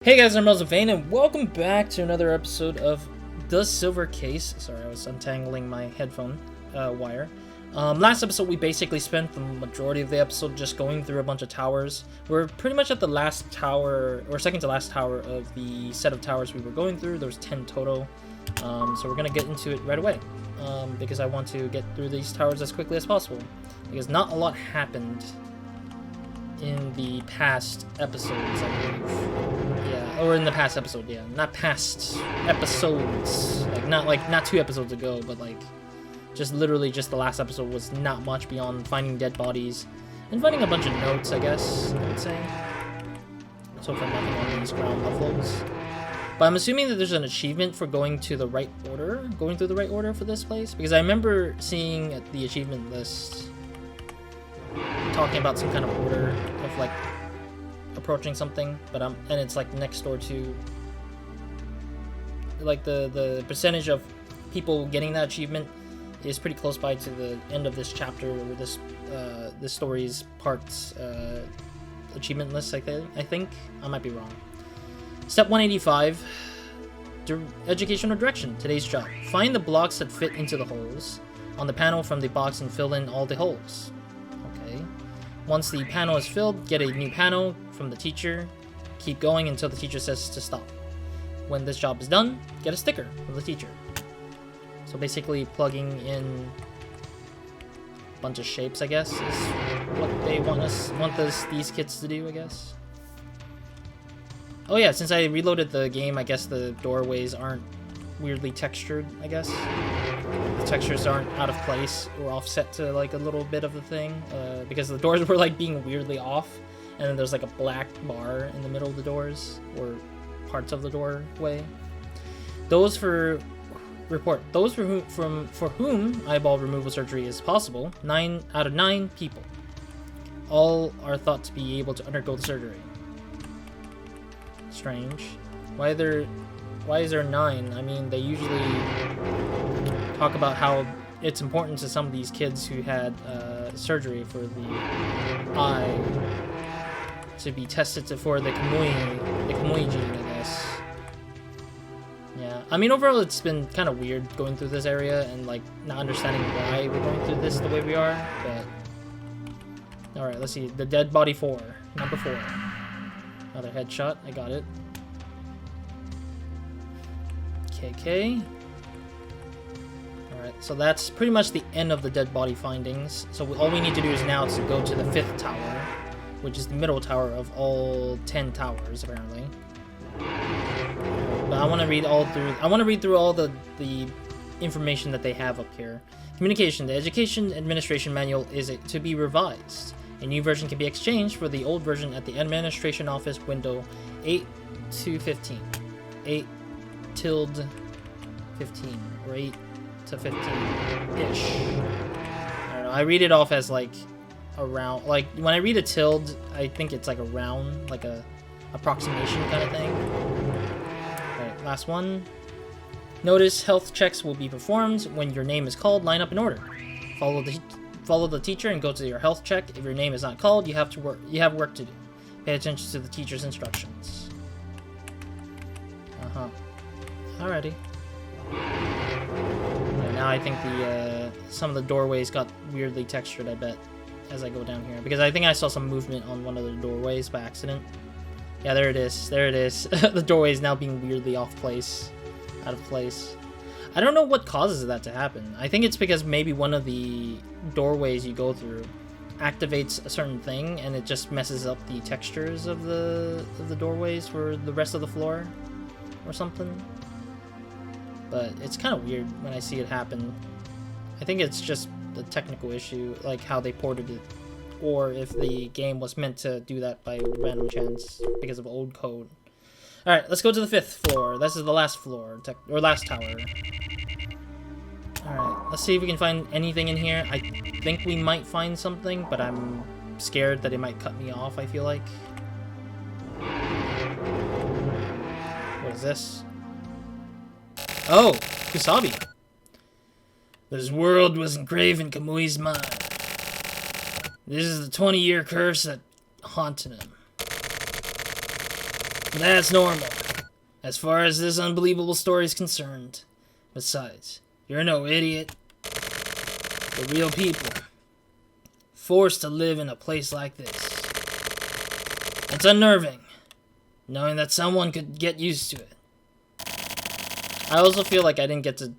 Hey guys, I'm RozaldVaneGAME and welcome back to another episode of The Silver Case. Sorry, I was untangling my headphone wire. Last episode we basically spent the majority of the episode just going through a bunch of towers. We're pretty much at the last tower, or second to last tower of the set of towers we were going through. There's 10 total. So we're going to get into it right away. Because I want to get through these towers as quickly as possible. Because not a lot happened in the past episodes, I believe. Yeah, or in the past episode, yeah. Not past episodes. Not 2 episodes ago, but just literally just the last episode was not much beyond finding dead bodies and finding a bunch of notes, I guess, I would say. So far nothing on these ground buffaloes. But I'm assuming that there's an achievement for going to the right order, going through the right order for this place, because I remember seeing at the achievement list talking about some kind of order of approaching something, but and it's next door to the percentage of people getting that achievement is pretty close by to the end of this chapter or this story's parts achievement list. I think I might be wrong. Step 185, educational direction. Today's job: find the blocks that fit into the holes on the panel from the box and fill in all the holes. Okay. Once the panel is filled, get a new panel from the teacher. Keep going until the teacher says to stop. When this job is done, get a sticker from the teacher. So basically plugging in a bunch of shapes, I guess, is what they want these kids to do, I guess. Oh yeah, since I reloaded the game, I guess the doorways aren't weirdly textured, I guess. The textures aren't out of place or offset to a little bit of the thing, because the doors were being weirdly off, and then there's a black bar in the middle of the doors, or parts of the doorway. Those for whom eyeball removal surgery is possible, 9 out of 9 people. All are thought to be able to undergo the surgery. Strange. Why is there 9? I mean, they usually talk about how it's important to some of these kids who had surgery for the eye to be tested for the Kamui gene, I guess. Yeah, I mean, overall it's been kind of weird going through this area and not understanding why we're going through this the way we are, but alright, let's see. The dead body 4, number 4. Another headshot, I got it. KK. Alright, so that's pretty much the end of the dead body findings. So all we need to do is now to go to the 5th tower, which is the middle tower of all 10 towers, apparently. But I want to read through all the information that they have up here. Communication. The Education Administration Manual is to be revised. A new version can be exchanged for the old version at the Administration Office window 8 to 15. 8 tilde 15, or 8 to 15-ish. I don't know, I read it off as around, when I read a tilde, I think it's around, a approximation kind of thing. Alright, last one. Notice health checks will be performed. When your name is called, line up in order. Follow the teacher and go to your health check. If your name is not called, you have work to do. Pay attention to the teacher's instructions. Alrighty. Yeah, now I think some of the doorways got weirdly textured, I bet, as I go down here. Because I think I saw some movement on one of the doorways by accident. Yeah, there it is. There it is. The doorway is now being weirdly out of place. I don't know what causes that to happen. I think it's because maybe one of the doorways you go through activates a certain thing, and it just messes up the textures of the doorways for the rest of the floor, or something. But it's kind of weird when I see it happen. I think it's just the technical issue, how they ported it, or if the game was meant to do that by random chance because of old code. Alright, let's go to the 5th floor. This is the last floor, last tower. Alright, let's see if we can find anything in here. I think we might find something, but I'm scared that it might cut me off, I feel like. What is this? Oh, Kusabi. This world was engraved in Kamui's mind. This is the 20-year curse that haunted him. That's normal, as far as this unbelievable story is concerned. Besides, you're no idiot. The real people, forced to live in a place like this. It's unnerving, knowing that someone could get used to it. I also feel like I didn't get to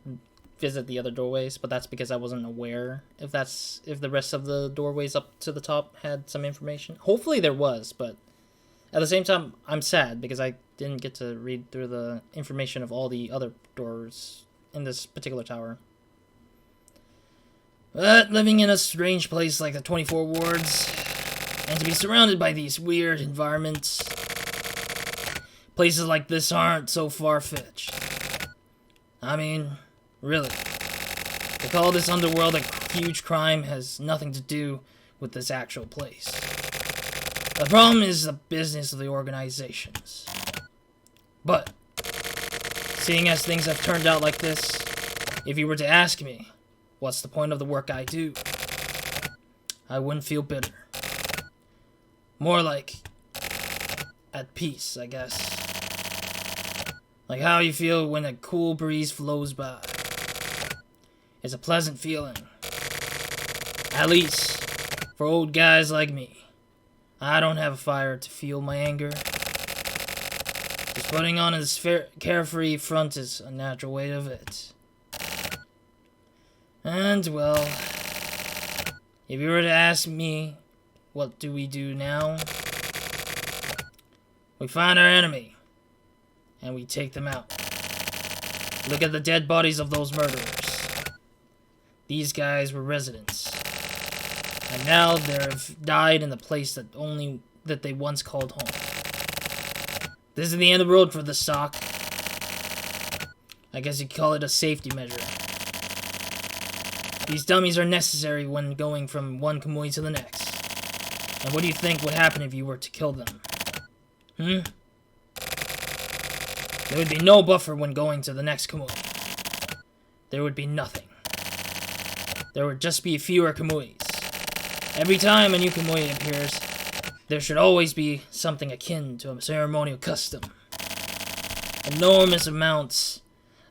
visit the other doorways, but that's because I wasn't aware if the rest of the doorways up to the top had some information. Hopefully there was, but at the same time, I'm sad because I didn't get to read through the information of all the other doors in this particular tower. But living in a strange place like the 24 wards, and to be surrounded by these weird environments, places like this aren't so far-fetched. I mean, really, to call this underworld a huge crime has nothing to do with this actual place. The problem is the business of the organizations. But, seeing as things have turned out like this, if you were to ask me, what's the point of the work I do? I wouldn't feel bitter. More like at peace, I guess. Like how you feel when a cool breeze flows by. It's a pleasant feeling. At least, for old guys like me. I don't have a fire to fuel my anger. Just putting on this carefree front is a natural way of it. And, well, if you were to ask me, what do we do now? We find our enemy, and we take them out. Look at the dead bodies of those murderers. These guys were residents, and now they've died in the place that they once called home. This is the end of the road for the stock. I guess you'd call it a safety measure. These dummies are necessary when going from one Kamui to the next. And what do you think would happen if you were to kill them? There would be no buffer when going to the next Kamui. There would be nothing. There would just be fewer Kamuis. Every time a new Kamui appears, there should always be something akin to a ceremonial custom. Enormous amounts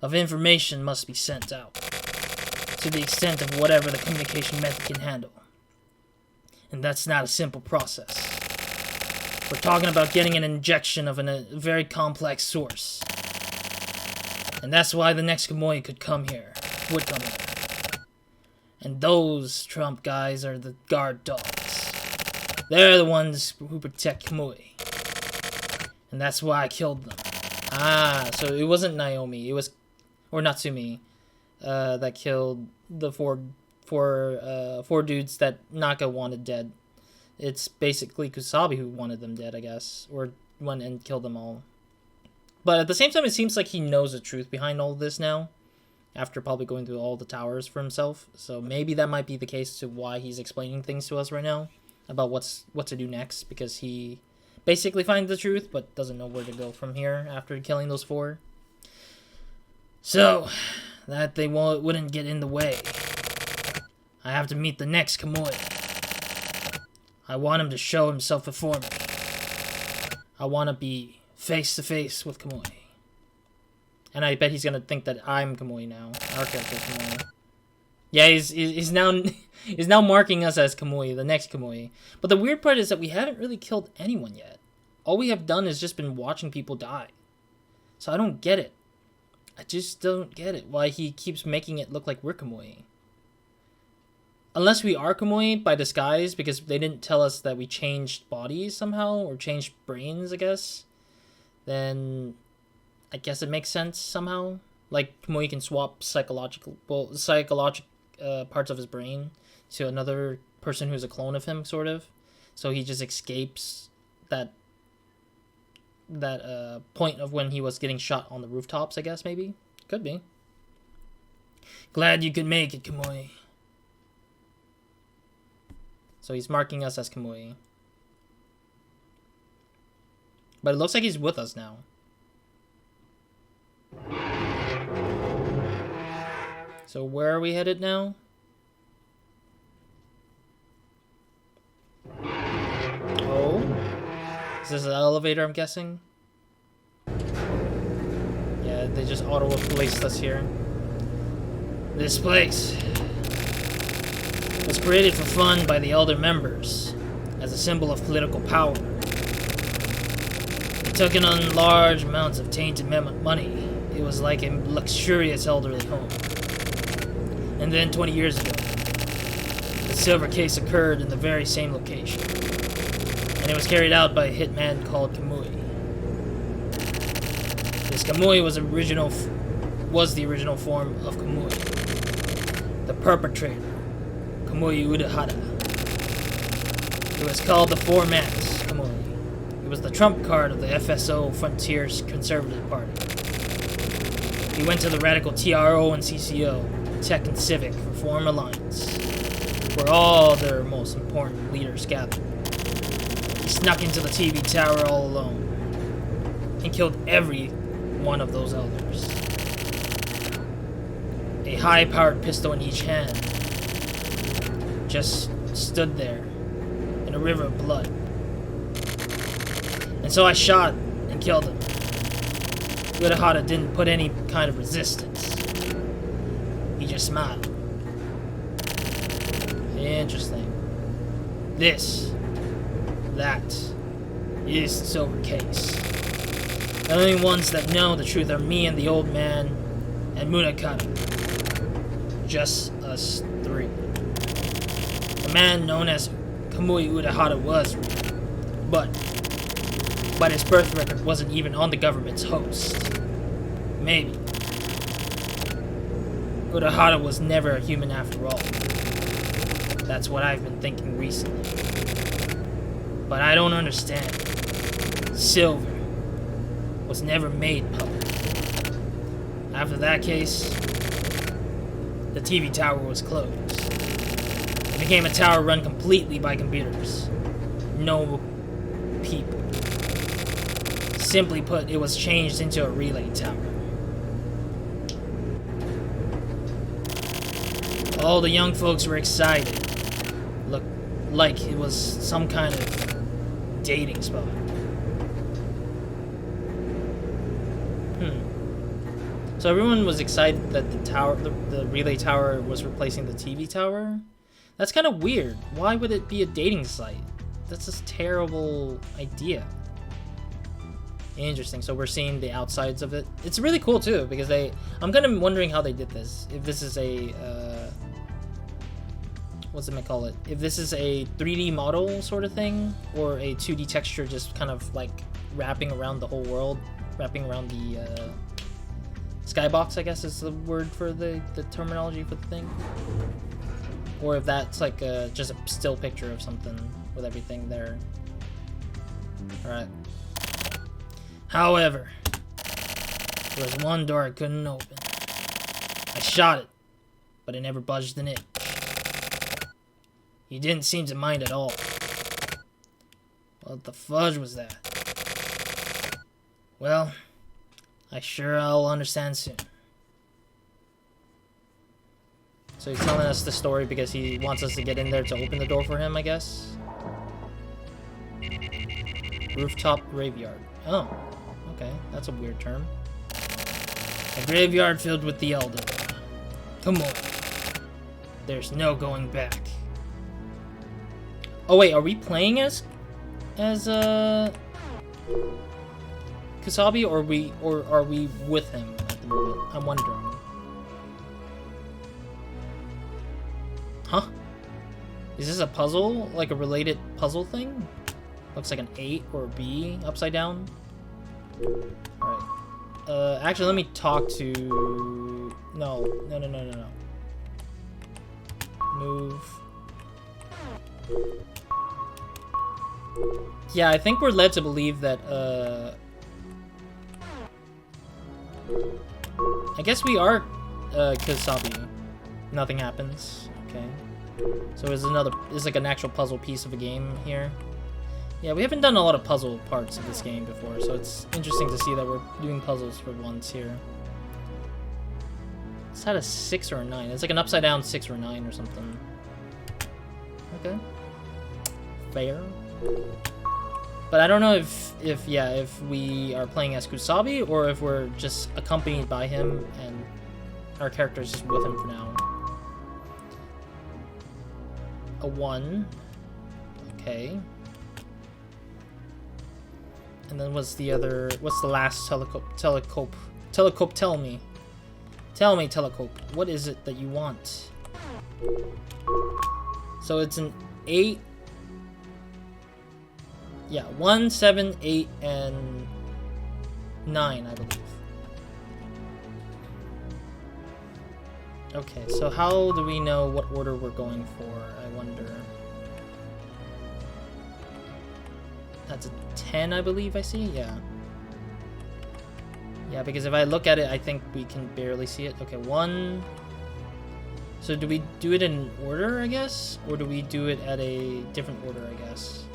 of information must be sent out, to the extent of whatever the communication method can handle. And that's not a simple process. We're talking about getting an injection of a very complex source. And that's why the next Kamui would come here. And those Trump guys are the guard dogs. They're the ones who protect Kamui. And that's why I killed them. Ah, so it wasn't Naomi, it was, or Natsumi, that killed the four dudes that Naka wanted dead. It's basically Kusabi who wanted them dead, I guess, or went and killed them all. But at the same time, it seems like he knows the truth behind all of this now, after probably going through all the towers for himself. So maybe that might be the case to why he's explaining things to us right now about what to do next, because he basically finds the truth but doesn't know where to go from here after killing those four. So that they wouldn't get in the way, I have to meet the next Kamui. I want him to show himself before me. I want to be face to face with Kamui. And I bet he's gonna think that I'm Kamui now. Our character's Kamui. Yeah, he's now marking us as Kamui, the next Kamui. But the weird part is that we haven't really killed anyone yet. All we have done is just been watching people die. So I don't get it. I just don't get it. Why he keeps making it look like we're Kamui. Unless we are Kamui by disguise, because they didn't tell us that we changed bodies somehow, or changed brains, I guess. Then I guess it makes sense somehow. Like Kamui can swap psychological parts of his brain to another person who's a clone of him, sort of. So he just escapes that point of when he was getting shot on the rooftops, I guess, maybe? Could be. Glad you could make it, Kamui. So he's marking us as Kamui. But it looks like he's with us now. So where are we headed now? Oh? Is this an elevator, I'm guessing? they just auto-placed us here. This place was created for fun by the elder members as a symbol of political power. They took in on large amounts of tainted money. It was like a luxurious elderly home. And then 20 years ago, the silver case occurred in the very same location. And it was carried out by a hitman called Kamui. This Kamui was the original form of Kamui. The perpetrator, Kamui Udahara. It was called the Four Mans Kamui. It was the trump card of the FSO Frontiers Conservative Party. He went to the radical TRO and CCO, Tech and Civic Reform Alliance, where all their most important leaders gathered. He snuck into the TV tower all alone and killed every one of those elders. A high-powered pistol in each hand just stood there in a river of blood. And so I shot and killed him. Udahara didn't put any kind of resistance. He just smiled. Interesting. That is the silver case. The only ones that know the truth are me and the old man and Munakata. Just us three. The man known as Kamui Udahara was real, but his birth record wasn't even on the government's host. Maybe. Udahara was never a human after all. That's what I've been thinking recently. But I don't understand. Silver was never made public. After that case, the TV tower was closed. It became a tower run completely by computers. No people. Simply put, it was changed into a relay tower. All the young folks were excited. Looked like it was some kind of dating spot. So everyone was excited that the tower, the relay tower was replacing the TV tower? That's kind of weird. Why would it be a dating site? That's a terrible idea. Interesting. So we're seeing the outsides of it. It's really cool too, because I'm kind of wondering how they did this. If this is a what's it gonna call it? If this is a 3D model sort of thing, or a 2D texture just kind of like wrapping around the whole world, wrapping around the skybox, I guess is the word for the terminology for the thing. Or if that's like just a still picture of something with everything there. Alright. However, there was one door I couldn't open. I shot it, but it never budged an inch. He didn't seem to mind at all. What the fudge was that? Well, I'll understand soon. So he's telling us the story because he wants us to get in there to open the door for him, I guess. Rooftop graveyard. Oh, okay. That's a weird term. A graveyard filled with the elder. Come on. There's no going back. Oh wait, are we playing as Kusabi, or are we with him at the moment? I'm wondering. Huh? Is this a puzzle? Like a related puzzle thing? Looks like an 8 or a B upside down. Alright. Actually, let me talk to... No. Move. Yeah, I think we're led to believe that, I guess we are, Kusabi. Nothing happens. Okay. So there's like an actual puzzle piece of a game here. Yeah, we haven't done a lot of puzzle parts of this game before, so it's interesting to see that we're doing puzzles for once here. Is that a 6 or a 9? It's like an upside down 6 or 9 or something. Okay. Fair. But I don't know if we are playing as Kusabi or if we're just accompanied by him and our character is just with him for now. A 1. Okay. And then what's the last telecope? Telecope, tell me. Tell me, telecope. What is it that you want? So it's an 8. Yeah, 1, 7, 8, and 9, I believe. Okay, so how do we know what order we're going for, I wonder? That's a 10, I believe I see? Yeah. Yeah, because if I look at it, I think we can barely see it. Okay, 1. So do we do it in order, I guess? Or do we do it at a different order, I guess?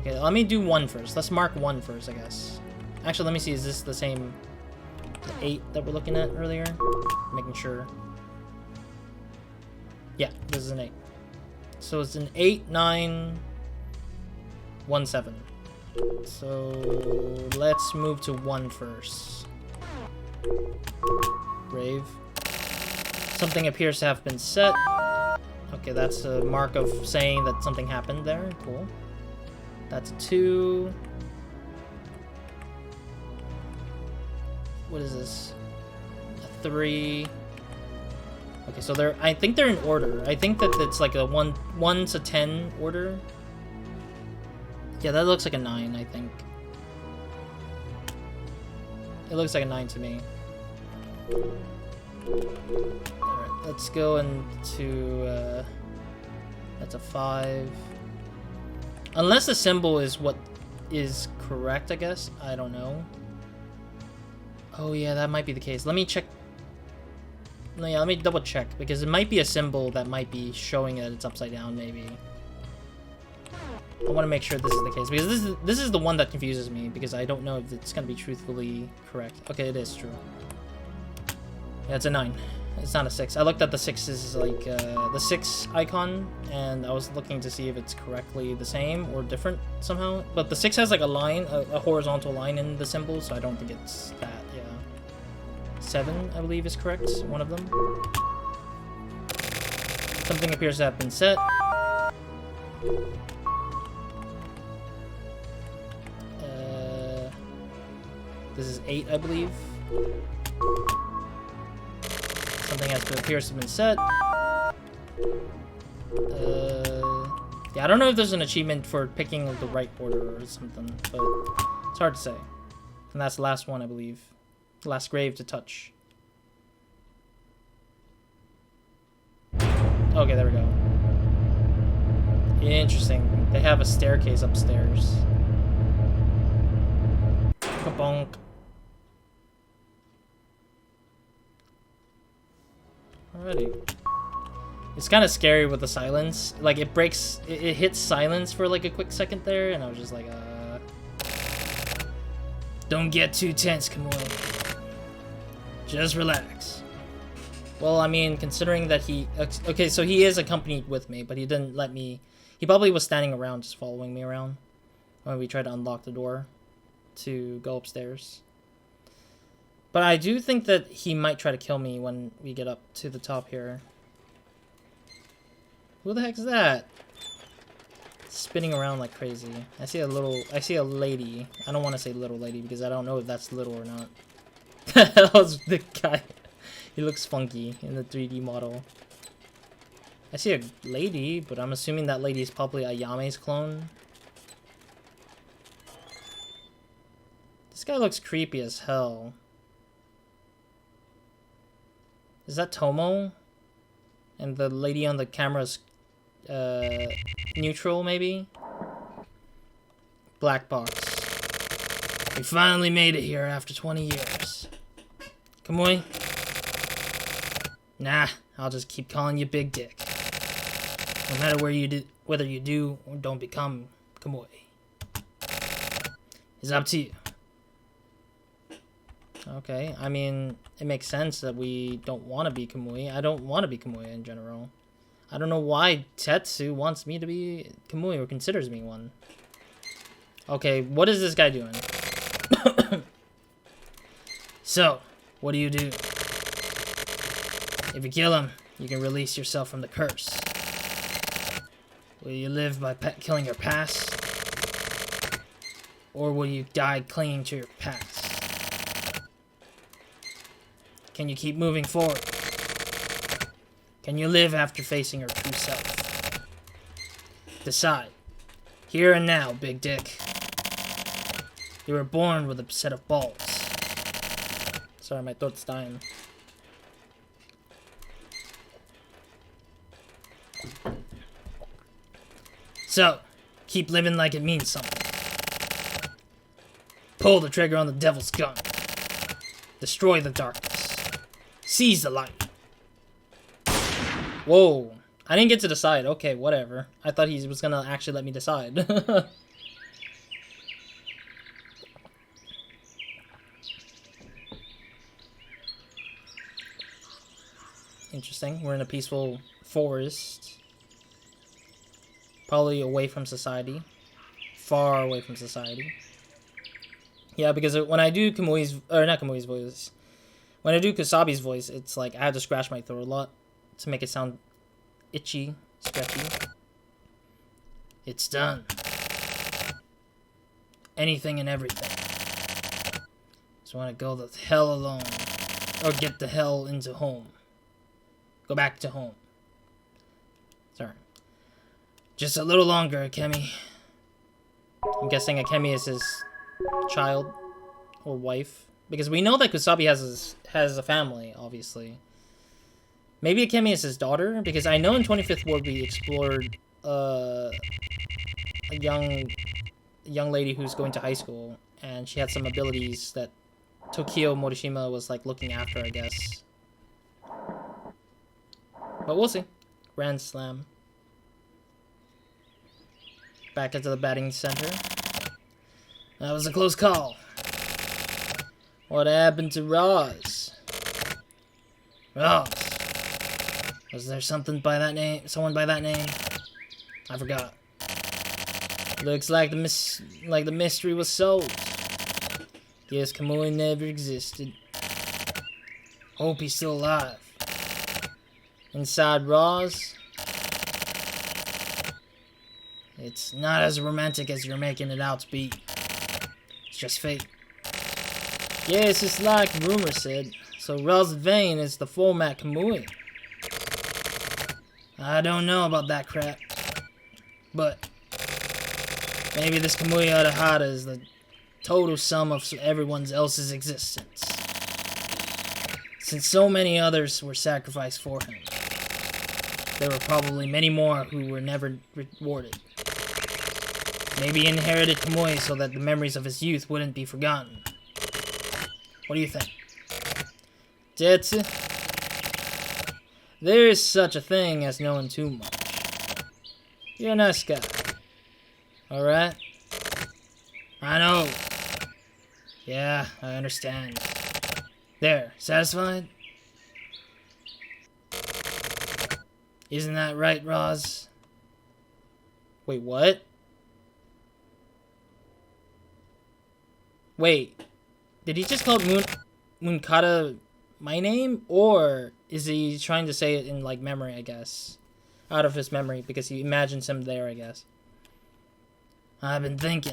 Okay, let me do 1 first. Let's mark 1 first, I guess. Actually, let me see. Is this the same... the 8 that we're looking at earlier? Making sure. Yeah, this is an 8. So it's an 8, 9, 1, 7. So let's move to 1 first. Grave. Something appears to have been set. Okay, that's a mark of saying that something happened there. Cool. That's a 2. What is this? A 3. Okay, so they're... I think they're in order. I think that it's like a 1 to 10 order. Yeah, that looks like a 9, I think. It looks like a 9 to me. Alright, let's go into... that's a 5. Unless the symbol is what is correct, I guess. I don't know. Oh yeah, that might be the case. Let me check. No, yeah, let me double check, because it might be a symbol that might be showing that it's upside down, maybe. I want to make sure this is the case, because this is the one that confuses me, because I don't know if it's going to be truthfully correct. Okay, it is true. Yeah, it's a 9. It's not a 6. I looked at the 6's, like, the 6 icon, and I was looking to see if it's correctly the same or different somehow. But the 6 has, like, a line, a horizontal line in the symbol, so I don't think it's that, yeah. 7, I believe, is correct. One of them. Something appears to have been set. This is 8, I believe. Something appears to have been set. Yeah, I don't know if there's an achievement for picking the right order or something, but it's hard to say. And that's the last one, I believe. The last grave to touch. Okay, there we go. Interesting. They have a staircase upstairs. Kabonk. Alrighty. It's kind of scary with the silence. Like, it breaks... It hits silence for, like, a quick second there, and I was just like, Don't get too tense, Kamui. Just relax. Well, I mean, considering that he... Okay, so he is accompanied with me, but he didn't let me... He probably was standing around, just following me around when we tried to unlock the door to go upstairs. But I do think that he might try to kill me when we get up to the top here. Who the heck is that? Spinning around like crazy. I see a lady. I don't want to say little lady because I don't know if that's little or not. That was the guy. He looks funky in the 3D model. I see a lady, but I'm assuming that lady is probably Ayame's clone. This guy looks creepy as hell. Is that Tomo? And the lady on the camera's neutral, maybe? Black box. We finally made it here after 20 years. Kamui? Nah, I'll just keep calling you Big Dick. No matter whether you do or don't become Kamui. It's up to you. Okay, I mean, it makes sense that we don't want to be Kamui. I don't want to be Kamui in general. I don't know why Tetsu wants me to be Kamui or considers me one. Okay, what is this guy doing? So, what do? If you kill him, you can release yourself from the curse. Will you live by killing your past? Or will you die clinging to your past? Can you keep moving forward? Can you live after facing your true self? Decide. Here and now, big dick. You were born with a set of balls. Sorry, my throat's dying. So, keep living like it means something. Pull the trigger on the devil's gun. Destroy the darkness. Seize the light. Whoa. I didn't get to decide. Okay, whatever. I thought he was gonna actually let me decide. Interesting. We're in a peaceful forest. Probably away from society. Far away from society. Yeah, because when I do Kamui's... Or not Kamui's voice. When I do Kusabi's voice, it's like I have to scratch my throat a lot to make it sound itchy, scratchy. It's done. Anything and everything. Just want to go the hell alone. Or get the hell into home. Go back to home. Sorry. Just a little longer, Akemi. I'm guessing Akemi is his child or wife, because we know that Kusabi has a family, obviously. Maybe Akemi is his daughter, because I know in 25th Ward we explored a young lady who's going to high school, and she had some abilities that Tokyo Morishima was like looking after, I guess. But we'll see. Grand Slam. Back into the batting center. That was a close call. What happened to Roz? Roz. Was there something by that name? Someone by that name? I forgot. Looks like the mystery was solved. Guess Kamui never existed. Hope he's still alive. Inside Roz. It's not as romantic as you're making it out to be. It's just fate. Yes, it's like rumor said. So RozaldVane is the format Kamui. I don't know about that crap. But maybe this Kamui Arahara is the total sum of everyone else's existence. Since so many others were sacrificed for him, there were probably many more who were never rewarded. Maybe he inherited Kamui so that the memories of his youth wouldn't be forgotten. What do you think? Tetsu? There is such a thing as knowing too much. You're a nice guy. Alright? I know. Yeah, I understand. There, satisfied? Isn't that right, Roz? Wait, what? Wait, did he just call Moonkata my name? Or is he trying to say it in, like, memory, I guess? Out of his memory, because he imagines him there, I guess. I've been thinking.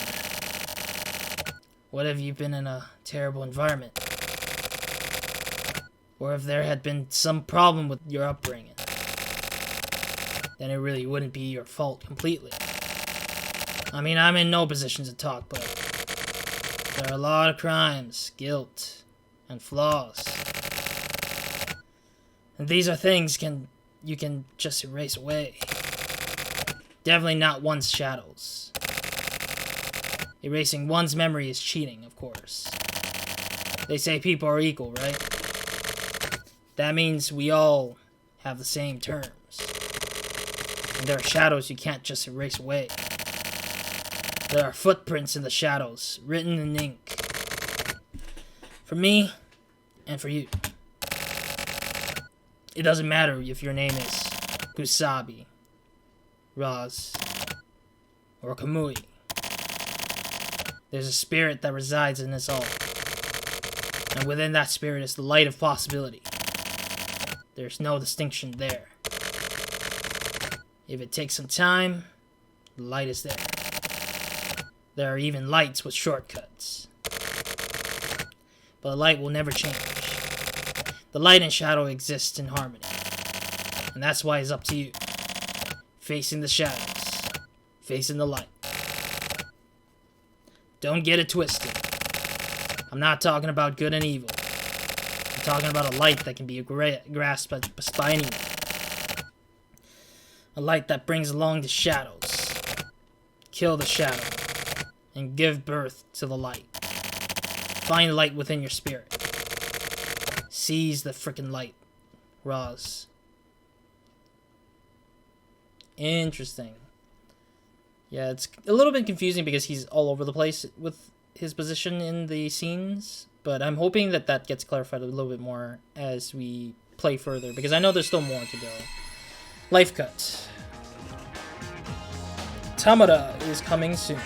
What if you've been in a terrible environment? Or if there had been some problem with your upbringing? Then it really wouldn't be your fault completely. I mean, I'm in no position to talk, but there are a lot of crimes, guilt, and flaws. And these are things you can just erase away. Definitely not one's shadows. Erasing one's memory is cheating, of course. They say people are equal, right? That means we all have the same terms. And there are shadows you can't just erase away. There are footprints in the shadows, written in ink. For me, and for you. It doesn't matter if your name is Kusabi, Roz, or Kamui. There's a spirit that resides in us all. And within that spirit is the light of possibility. There's no distinction there. If it takes some time, the light is there. There are even lights with shortcuts. But the light will never change. The light and shadow exist in harmony. And that's why it's up to you. Facing the shadows. Facing the light. Don't get it twisted. I'm not talking about good and evil. I'm talking about a light that can be grasped by anyone. A light that brings along the shadows. Kill the shadow. And give birth to the light. Find light within your spirit. Seize the frickin' light. Roz. Interesting. Yeah, it's a little bit confusing because he's all over the place with his position in the scenes, but I'm hoping that that gets clarified a little bit more as we play further, because I know there's still more to go. Life cut. Tamara is coming soon.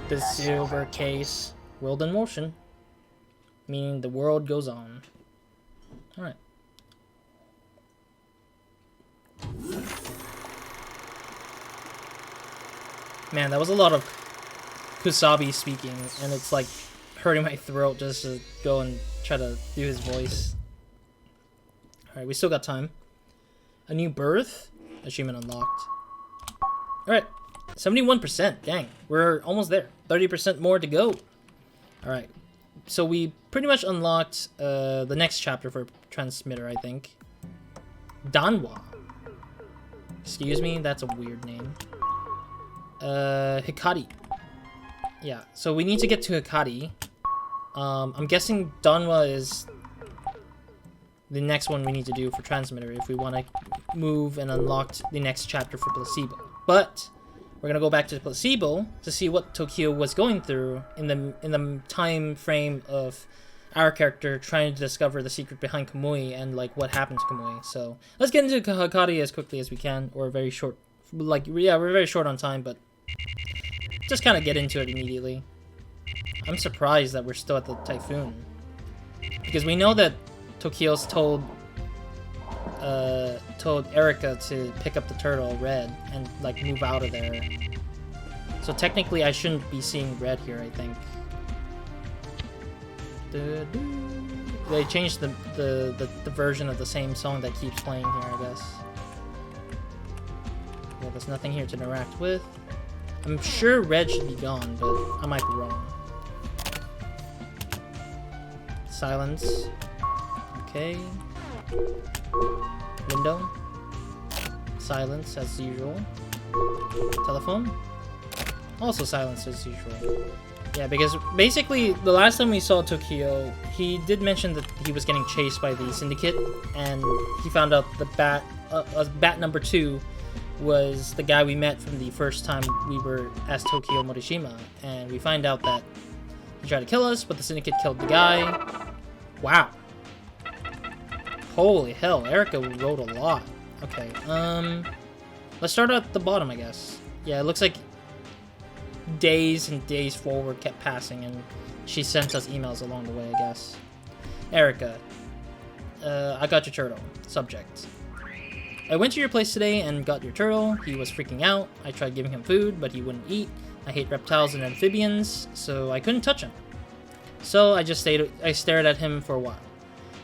The silver case. World in motion. Meaning the world goes on. Alright. Man, that was a lot of Kusabi speaking, and it's like hurting my throat just to go and try to do his voice. Alright, we still got time. A new birth? Achievement unlocked. Alright, 71%. Dang, we're almost there. 30% more to go. Alright, so we pretty much unlocked the next chapter for Transmitter, I think. Danwa. Excuse me, that's a weird name. Hikari. Yeah, so we need to get to Hikari. I'm guessing Danwa is the next one we need to do for Transmitter if we want to move and unlock the next chapter for Placebo. But we're gonna go back to Placebo to see what Tokyo was going through in the time frame of our character trying to discover the secret behind Kamui and like what happened to Kamui. So let's get into Hikari as quickly as we can, or very short. Like, yeah, we're very short on time, but just kind of get into it immediately. I'm surprised that we're still at the typhoon, because we know that Tokyo's told Erika to pick up the turtle, Red, and like move out of there. So technically I shouldn't be seeing Red here, I think. They changed the version of the same song that keeps playing here, I guess. Yeah, there's nothing here to interact with. I'm sure Red should be gone, but I might be wrong. Silence. Okay. Window. Silence as usual. Telephone. Also silence as usual. Yeah, because basically the last time we saw Tokyo, he did mention that he was getting chased by the Syndicate, and he found out the bat number 2 was the guy we met from the first time we were as Tokyo Morishima, and we find out that he tried to kill us, but the Syndicate killed the guy. Wow. Holy hell, Erika wrote a lot. Okay, let's start at the bottom, I guess. Yeah, it looks like days and days forward kept passing, and she sent us emails along the way, I guess. Erika, I got your turtle. Subject. I went to your place today and got your turtle. He was freaking out. I tried giving him food, but he wouldn't eat. I hate reptiles and amphibians, so I couldn't touch him. So I stared at him for a while.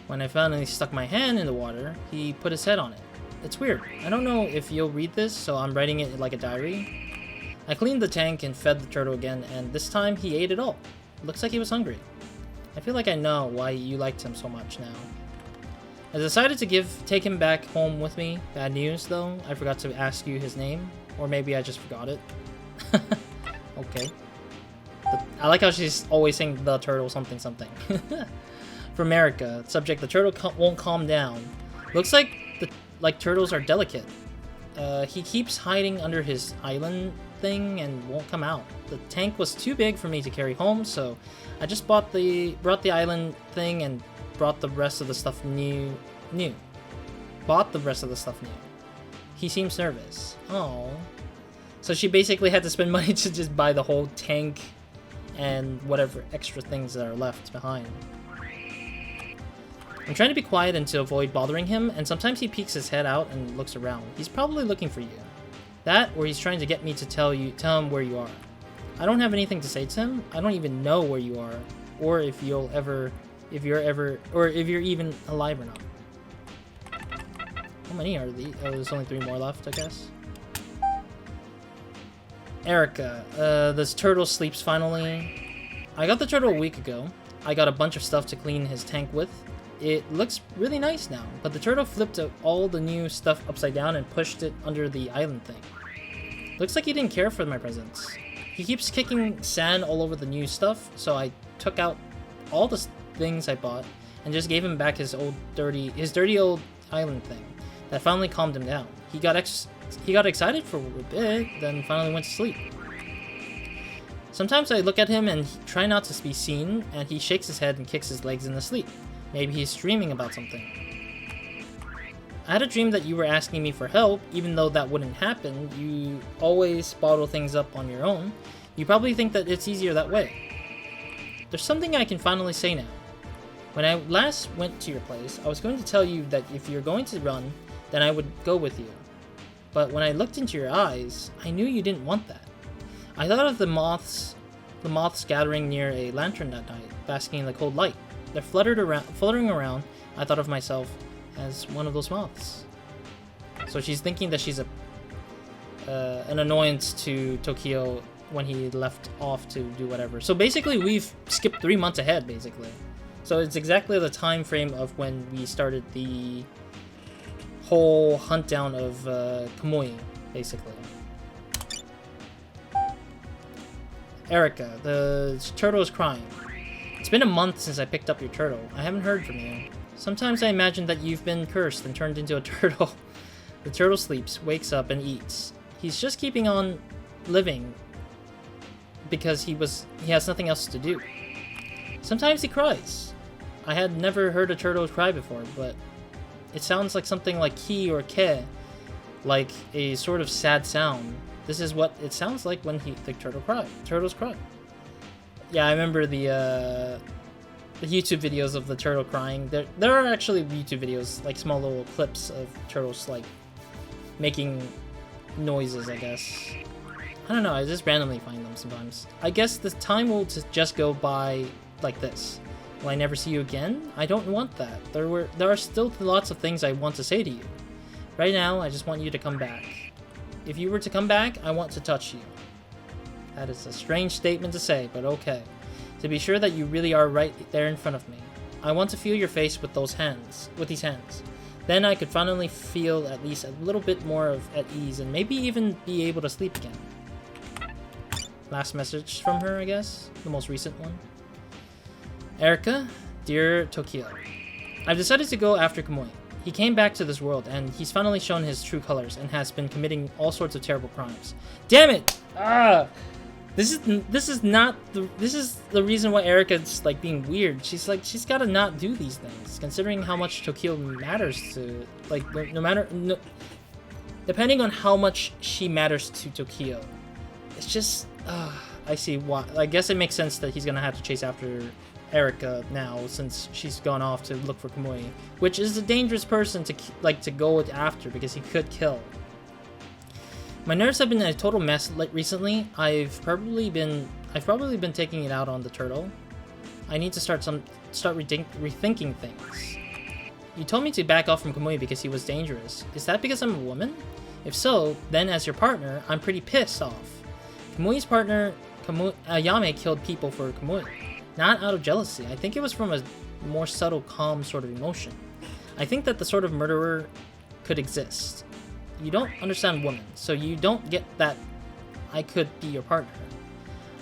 When I finally stuck my hand in the water, he put his head on it. It's weird. I don't know if you'll read this, so I'm writing it like a diary. I cleaned the tank and fed the turtle again, and this time he ate it all. Looks like he was hungry. I feel like I know why you liked him so much now. I decided to take him back home with me. Bad news, though. I forgot to ask you his name. Or maybe I just forgot it. Okay. I like how she's always saying the turtle something something. From Erika. Subject, the turtle won't calm down. Looks like turtles are delicate. He keeps hiding under his island thing and won't come out. The tank was too big for me to carry home, so I just brought the island thing and brought the rest of the stuff new. Bought the rest of the stuff new. He seems nervous. Oh. So she basically had to spend money to just buy the whole tank and whatever extra things that are left behind. I'm trying to be quiet and to avoid bothering him, and sometimes he peeks his head out and looks around. He's probably looking for you. That, or he's trying to get me to tell him where you are. I don't have anything to say to him. I don't even know where you are, or if you're even alive or not. How many are these? Oh, there's only 3 more left, I guess. Erica, this turtle sleeps finally. I got the turtle a week ago. I got a bunch of stuff to clean his tank with. It looks really nice now, but the turtle flipped all the new stuff upside down and pushed it under the island thing. Looks like he didn't care for my presents. He keeps kicking sand all over the new stuff, so I took out all the things I bought and just gave him back his dirty old island thing. That finally calmed him down. He got excited for a bit, then finally went to sleep. Sometimes I look at him and try not to be seen, and he shakes his head and kicks his legs in the sleep. Maybe he's dreaming about something. I had a dream that you were asking me for help, even though that wouldn't happen. You always bottle things up on your own. You probably think that it's easier that way. There's something I can finally say now. When I last went to your place, I was going to tell you that if you're going to run, then I would go with you. But when I looked into your eyes, I knew you didn't want that. I thought of the moths gathering near a lantern that night, basking in the cold light. They're fluttering around. I thought of myself as one of those moths. So she's thinking that she's an annoyance to Tokyo when he left off to do whatever. So basically, we've skipped 3 months ahead, basically. So it's exactly the time frame of when we started the whole hunt down of Kamui, basically. Erica, the turtle is crying. It's been a month since I picked up your turtle. I haven't heard from you. Sometimes I imagine that you've been cursed and turned into a turtle. The turtle sleeps, wakes up, and eats. He's just keeping on living because he has nothing else to do. Sometimes he cries. I had never heard a turtle cry before, but it sounds like something like ki or ke, like a sort of sad sound. This is what it sounds like when the turtles cry. Yeah, I remember the YouTube videos of the turtle crying. There are actually YouTube videos, like small little clips of turtles like making noises, I guess. I don't know, I just randomly find them sometimes. I guess the time will just go by like this. Will I never see you again? I don't want that. There are still lots of things I want to say to you. Right now, I just want you to come back. If you were to come back, I want to touch you. That is a strange statement to say, but okay. To be sure that you really are right there in front of me. I want to feel your face with these hands. Then I could finally feel at least a little bit more at ease and maybe even be able to sleep again. Last message from her, I guess. The most recent one. Erica, dear Tokyo. I've decided to go after Kamui. He came back to this world and he's finally shown his true colors and has been committing all sorts of terrible crimes. Damn it! This is the reason why Erica's like being weird. She's gotta not do these things, considering how much Tokyo matters to, like, depending on how much she matters to Tokyo. It's just, I see why. I guess it makes sense that he's gonna have to chase after Erica now, since she's gone off to look for Kamui, which is a dangerous person to go after because he could kill. My nerves have been a total mess recently. I've probably been taking it out on the turtle. I need to start rethinking things. You told me to back off from Kamui because he was dangerous. Is that because I'm a woman? If so, then as your partner, I'm pretty pissed off. Kamui's partner, Ayame, killed people for Kamui. Not out of jealousy. I think it was from a more subtle, calm sort of emotion. I think that the sort of murderer could exist. You don't understand women, so you don't get that I could be your partner.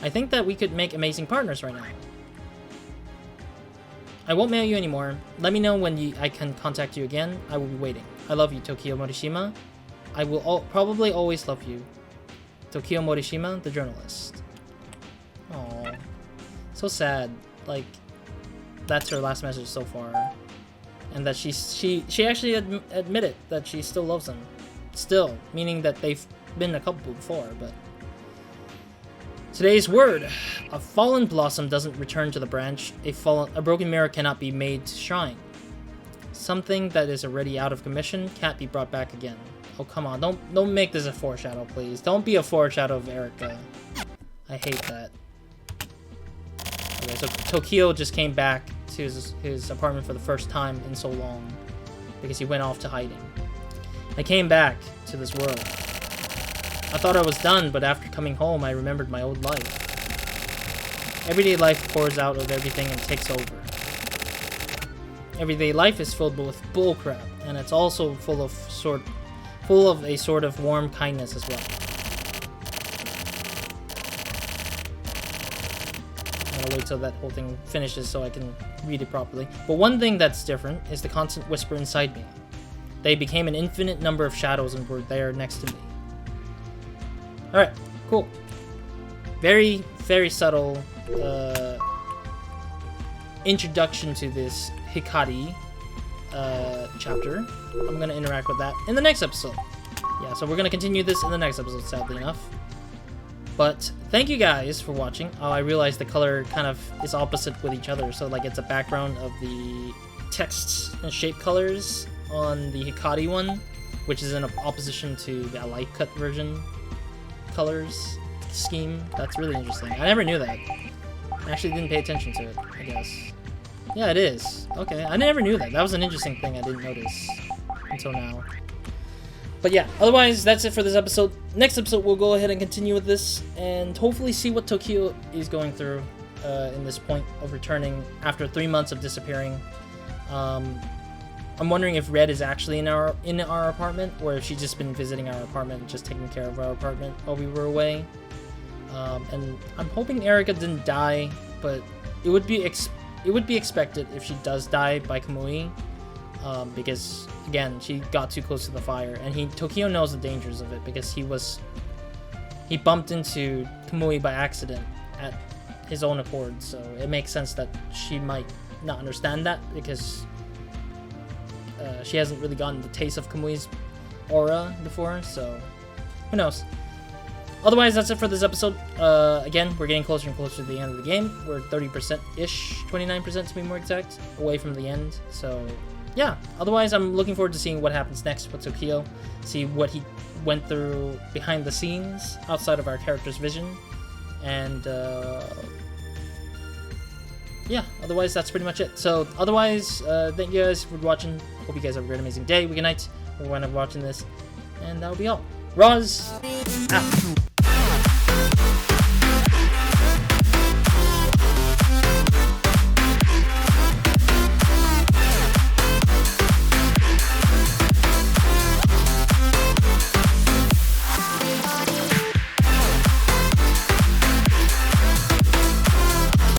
I think that we could make amazing partners right now. I won't mail you anymore. Let me know when I can contact you again. I will be waiting. I love you, Tokyo Morishima. I will probably always love you. Tokyo Morishima, the journalist. Aww. So sad. Like, that's her last message so far. And that she actually admitted that she still loves him. Still, meaning that they've been a couple before, but... Today's word. A fallen blossom doesn't return to the branch. A broken mirror cannot be made to shine. Something that is already out of commission can't be brought back again. Oh, come on. Don't make this a foreshadow, please. Don't be a foreshadow of Erica. I hate that. Okay, so Tokio just came back to his apartment for the first time in so long because he went off to hiding. I came back to this world. I thought I was done, but after coming home, I remembered my old life. Everyday life pours out of everything and takes over. Everyday life is filled with bullcrap, and it's also full of a sort of warm kindness as well. I'm gonna wait till that whole thing finishes so I can read it properly. But one thing that's different is the constant whisper inside me. They became an infinite number of shadows and were there next to me. Alright, cool. Very, very subtle introduction to this Hikari chapter. I'm going to interact with that in the next episode. Yeah, so we're going to continue this in the next episode, sadly enough. But thank you guys for watching. Oh, I realized the color kind of is opposite with each other. So, like, it's a background of the texts and shape colors on the Hikari one, which is in opposition to the light cut version colors scheme. That's really interesting. I never knew that. I actually didn't pay attention to it, I guess. Yeah, it is. Okay, I never knew that. That was an interesting thing I didn't notice until now. But yeah, otherwise, that's it for this episode. Next episode, we'll go ahead and continue with this and hopefully see what Tokio is going through in this point of returning after 3 months of disappearing. I'm wondering if Red is actually in our apartment, or if she's just been visiting our apartment, just taking care of our apartment while we were away. And I'm hoping Erica didn't die, but it would be expected if she does die by Kamui, because again, she got too close to the fire, and Tokio knows the dangers of it because he bumped into Kamui by accident at his own accord, so it makes sense that she might not understand that because she hasn't really gotten the taste of Kamui's aura before, so who knows. Otherwise, that's it for this episode. Again, we're getting closer and closer to the end of the game. We're 30%-ish, 29% to be more exact, away from the end. So, yeah. Otherwise, I'm looking forward to seeing what happens next with Tokio, see what he went through behind the scenes, outside of our character's vision, and yeah, otherwise, that's pretty much it. So, otherwise, thank you guys for watching. Hope you guys have a great, amazing day, week, and night, when I'm watching this, and that'll be all. Roz, out.